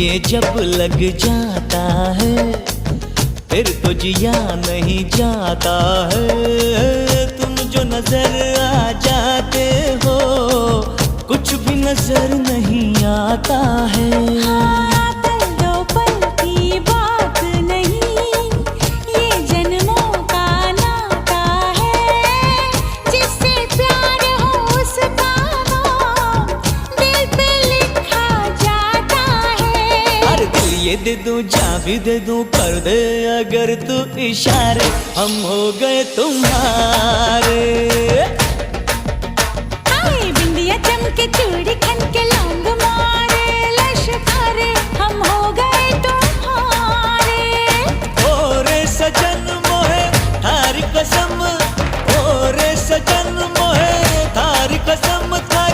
ये जब लग जाता है फिर तो जिया नहीं जाता है। तुम जो नजर आ जाते हो कुछ भी नजर नहीं आता है। हाँ, पल दो पल की बात नहीं, ये जन्मों का नाता है। जिससे प्यार हो उसका नाम दिल पे लिखा जाता है। अरे दिल ये दे दूं, जा भी दे दूं, कर दे अगर तू इशारे, हम हो गए तुम्हारे।